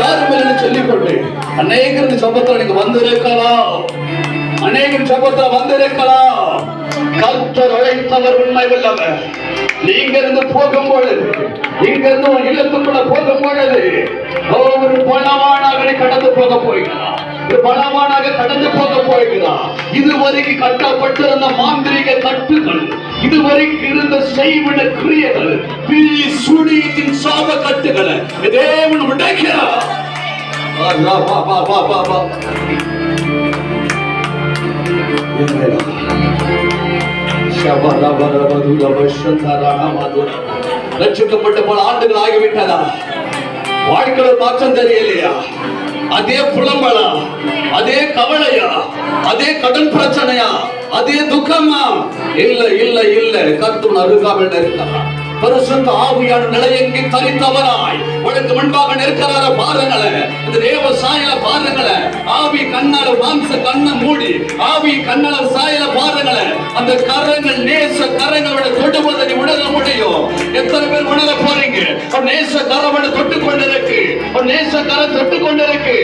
யாரும் இல்லை சொல்லிக்கொண்டு அநேகரின் சபத்தில் நீங்க வந்திருக்கலாம், அநேகரின் சபத்தில் வந்திருக்கலாம். கர்த்தர் அழைத்தவர் உண்மை உள்ளவர். நீங்க இருந்து போகும் பொழுது, இங்க இருந்து ஒரு இல்லத்துக்குள்ள போகும் பொழுது ஒரு பணவானாக கடந்து போக போகிறார், பணவானாக கடந்து போக போகிறார். இதுவரைக்கும் கட்டப்பட்டிருந்த மாந்திரிக கட்டுகள், இதுவரைக்கும் இருந்த செய்விட கிரியைகள், சுழியின் சாப கட்டுகளை தேவன் உடைக்கிறார். ரட்சிக்கப்பட்ட பல ஆண்டுகள் ஆகிவிட்டதா? வாழ்க்கையில் மாற்றம் தெரியலையா? அதே புலம்பலா, அதே கவலையா, அதே கடன் பிரச்சனையா, அதே துக்கமா? இல்ல இல்ல இல்ல, கர்த்தர் அருகாமல் இருக்கிறார். பரிசுத்த ஆவியான நிலையங்கி தரித்தவராய் உனக்கு முன்பாக நிற்கிறார பாருங்களே. இந்த தேவ சாயல பாருங்களே. ஆவி கண்ணால மாம்ச கண்ணை மூடி ஆவி கண்ணால சாயல பாருங்களே. அந்த கரங்கள் நேச கரங்களோட தொடுவதை நீ உணர முடியும். எத்தனை பேர் உணர போறீங்க? ஒரு நேச கரவனை தொட்டு கொண்டிருக்கு, ஒரு நேச கரம் தொட்டு கொண்டிருக்கு.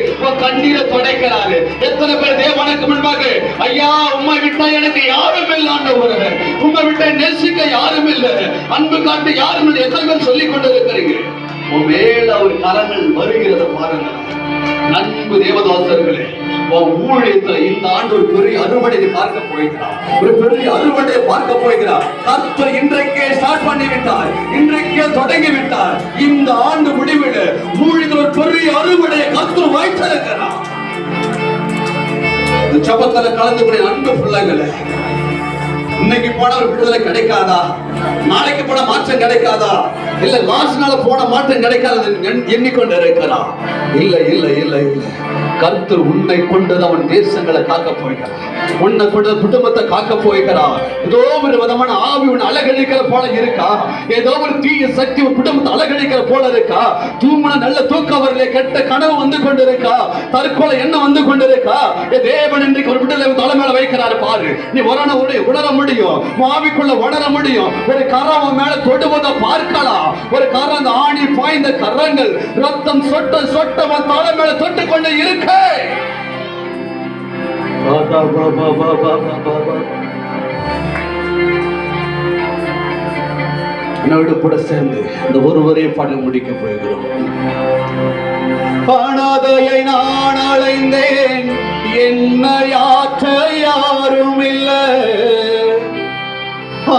கண்ணீரை துடைக்கிறாரு. எத்தனை பேர் தேவனுக்கு முன்பாக, ஐயா உம்மை விட்டா எனக்கு யாரும் இல்லை ஆண்டவரே, உம்மை விட்டா நேசிக்க யாரும் இல்லை, அன்பு காட்டு யாரும் இல்லை. எத்தனை பேர் சொல்லிக் கொண்டு இருக்கிறீங்க? மேல அவர் கரங்கள் வருகிறத பாருங்க. நண்பு தேவதாசர்களே, ஊழியத்தில் இந்த ஆண்டு ஒரு பெரிய அறுவடையை பார்க்க போகிறார், ஒரு பெரிய அறுவடையை பார்க்க போகிறார். கர்த்தர் இன்றைக்கே ஸ்டார்ட் பண்ணிவிட்டார், இன்றைக்கே தொடங்கி விட்டார். இந்த ஆண்டு முடிவில் ஊழியத்தில் ஒரு பெரிய அறுவடையை கர்த்தர் வைத்திருக்கிறார். இந்த ஜபத்துல கலந்து கொண்ட அன்பு பிள்ளைகளே, இன்னைக்கு போன ஒரு விடுதலை கிடைக்காதா? நாளைக்கு போன மாற்றம் கிடைக்காதா? இல்ல லாஸ்ட் நாள் போன மாற்றம் கிடைக்காது எண்ணிக்கொண்டு இருக்கிறான். இல்ல இல்ல இல்ல இல்ல, கர்த்தர் உன்னை கொண்டது அவன் தேசங்களை காக்க போகிறான், உன்னை கொண்டது குடும்பத்தை காக்க போகிறான். ஏதோ ஒரு விதமான ஆவி உன் அழகழிக்கிற போல இருக்கா? ஏதோ ஒரு தீய சக்தி உன் குடும்பத்தை அழகழிக்கிற போல இருக்கா? தூங்குன நல்ல தூக்கம் வரல, கெட்ட கனவு வந்து கொண்டிருக்கா, தற்கொலை எண்ணம் வந்து கொண்டிருக்கா? தேவன் இன்றைக்கு ஒரு விடுதலை தலைமையில வைக்கிறாரு பாரு. நீ உணர முடியும், ஆவிக்குள்ள உணர முடியும். ஒரு கரம் மேல தொடுவதை பார்க்கலாம். ஒரு கரம், அந்த ஆணி பாய்ந்த கரங்கள் ரத்தம் சொட்ட சொட்ட தலை மேல தொட்டு கொண்டு இருக்க. என்னோடு கூட சேர்ந்து இந்த ஒருவரே பாடி முடிக்க போகிறோம். அனாதையை நான் அலைந்தேன், என்னையாற்ற யாரும் இல்லை.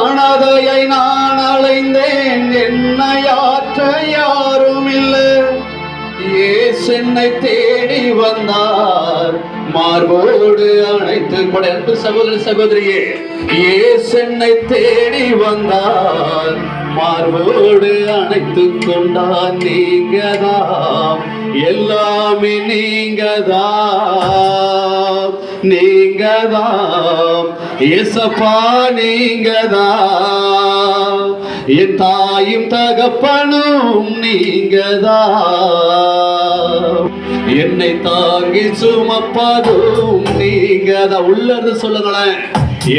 அனாதையை நான் அலைந்தேன், என்னையாற்ற யாரும் இல்லை. இயேசு என்னை தேடி வந்தார், மார்போடு அணைத்து கொண்ட அன்பு சகோதரி சகோதரியே, இயேசு என்னை தேடி வந்தார், மார்போடு அணைத்து கொண்டார். நீங்கதான் எல்லாமே, நீங்கதான், நீங்கதான் இயேசப்பா, நீங்கதான் என் தாயும் தகப்பனும், நீங்கதான் என்னை தாங்கி சுமப்பதும், நீங்கதான். உள்ளது சொல்லுங்களேன்.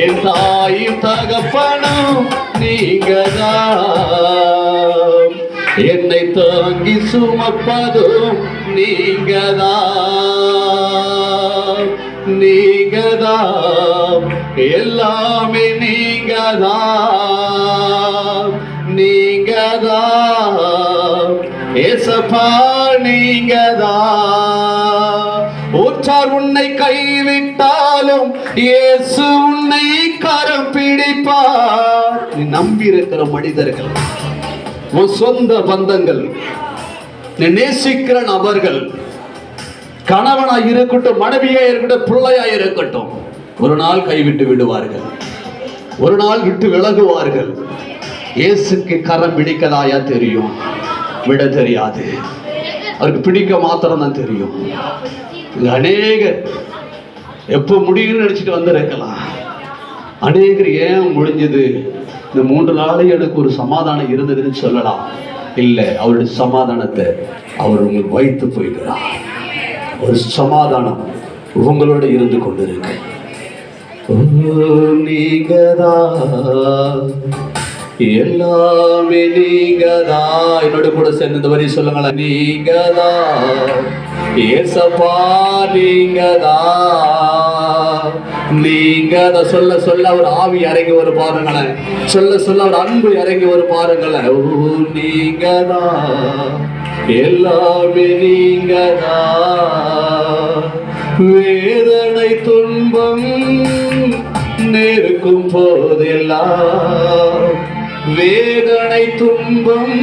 என் தாயும் தகப்பனும் நீங்கதான், என்னை தாங்கி சுமப்பதும் நீங்கதான், நீங்கதான் எல்லாமே, நீங்கதான், நீங்கதான் ஏசப்பா, நீங்கதான். ஊற்றார் உன்னை கைவிட்டாலும் இயேசு உன்னை கரம் பிடிப்பார். நீ நம்பி இருக்கிற மனிதர்கள், உன் சொந்த பந்தங்கள், நீ நேசிக்கிற நபர்கள், கணவனாய் இருக்கட்டும், மனைவியா இருக்கட்டும், பிள்ளையாய் இருக்கட்டும், ஒரு நாள் கைவிட்டு விடுவார்கள், ஒரு நாள் விட்டு விலகுவார்கள். இயேசுக்கு கரம் பிடிக்கதாயா தெரியும், விட தெரியாது. அவருக்கு பிடிக்க மாத்திரம் தான் தெரியும். அநேகர் எப்போ முடியும்னு நினைச்சிட்டு வந்திருக்கலாம். அநேகர் ஏன் முடிஞ்சது, இந்த 3 நாளை எனக்கு ஒரு சமாதானம் இருந்ததுன்னு சொல்லலாம். இல்லை, அவருடைய சமாதானத்தை அவர் உங்களுக்கு வைத்து போய்கிறார். ஒரு சமாதானம் உங்களோட இருந்து கொண்டிருக்கு. நீங்கதான் எல்லாமே நீங்கதான். என்னோட கூட சேர்ந்து இந்த வரி சொல்லுங்களேன். நீங்கதான் ஏசப்பா, நீங்கதான். நீங்கதான் சொல்ல சொல்ல அவர் ஆவி இறங்கி ஒரு பாருங்களேன். சொல்ல சொல்ல அவர் அன்பு இறங்கி ஒரு பாருங்களேன். ஓ நீங்கதான், எல்லாமே நீங்கதான். வேதனை துன்பம் நெருக்கும் போதெல்லாம், வேதனை துன்பம்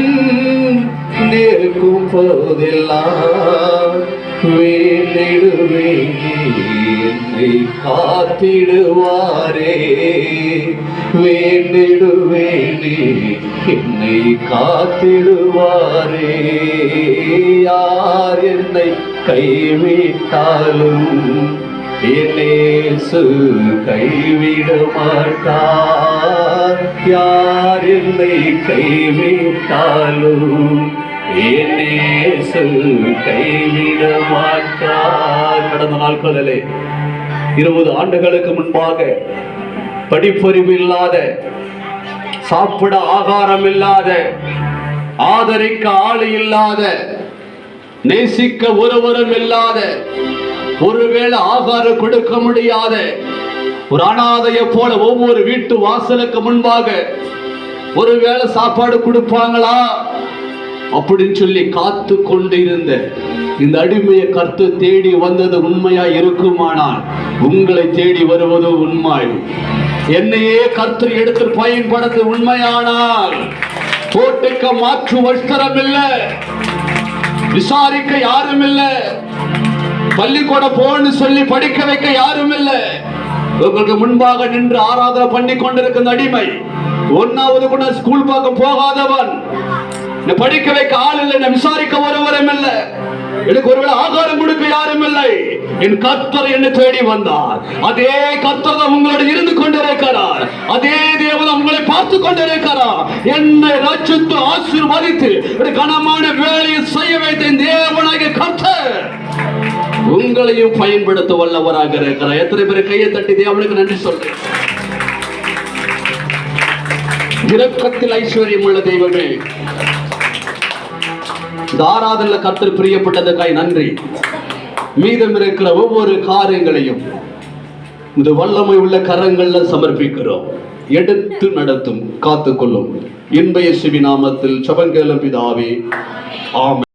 நெருக்கும் போதெல்லாம் வேண்டிடுவேன் என்னை காத்திடுவாரே. வேண்டிடுவேன் என்னை காத்திடுவாரே. யார் என்னை கைவிட்டாலும் இயேசு கைவிட மாட்டார். யார் என்னை கைவிட்டாலும் இயேசு கைவிட மாட்டார். கடந்த நாட்களிலே 20 ஆண்டுகளுக்கு முன்பாக படிப்பறிவு இல்லாத, சாப்பிட ஆகாரம் இல்லாத, ஆதரிக்க ஆள் இல்லாத, நேசிக்க ஒருவரும் இல்லாத, ஒருவேளை ஆகாரம் கொடுக்க முடியாத ஒரு அனாதையை போல ஒவ்வொரு வீட்டு வாசலுக்கு முன்பாக ஒருவேளை சாப்பாடு கொடுப்பாங்களா அப்படின்னு சொல்லி காத்து கொண்டு இருந்த இந்த அடிமையை கர்த்தர் தேடி வந்தது உண்மையா இருக்குமானால் உங்களை தேடி வருவது உண்மை. என்னையே கர்த்தர் எடுத்து பயன்படுத்த உண்மையானால் போட்டுக்க மாற்று வஸ்திரம் இல்லை, விசாரிக்க யாரும் இல்லை, பள்ளிக்கூடம் போன்னு சொல்லி படிக்க வைக்க யாரும் இல்லை. உங்களுக்கு முன்பாக நின்று ஆராதனை பண்ணி கொண்டிருக்கிற அடிமை, 1வது கூட ஸ்கூல் பக்கம் போகாதவன், படிக்க வைக்க ஆள் இல்லை, விசாரிக்க ஒருவரும் இல்லை, எனக்கு ஒருவேளை ஆகாரம் கொடுக்க யாரும் இல்லை. என் கர்த்தர் என்னை தேடி வந்தார். அதே கர்த்தர் தான் உங்களோட இருந்து கொண்டிருக்கிறார். அதே தேவன் உங்களை பார்த்து கொண்டிருக்கிறார். என்னை ரட்சித்து ஆசீர்வதித்து கனமான வேலையை செய்ய வைத்த தேவனாகிய கர்த்தர் உங்களையும் பயன்படுத்த வல்லவராக இருக்கிறார். எத்தனை பேர் கையை தட்டி தேவனுக்கு நன்றி சொல்றேன். இரக்கத்தில் ஐஸ்வர்யம் உள்ள தெய்வமே, இந்த ஆராதனையில கர்த்தர் பிரியப்பட்டதுக்காய் நன்றி. மீதம் இருக்கிற ஒவ்வொரு காரியங்களையும் இந்த வல்லமை உள்ள கரங்கள்ல சமர்ப்பிக்கிறோம். எடுத்து நடத்தும், காத்துக்கொள்ளும். இன்ப இயேசுவின் நாமத்தில் ஜெபம் கேளும் பிதாவே, ஆமென்.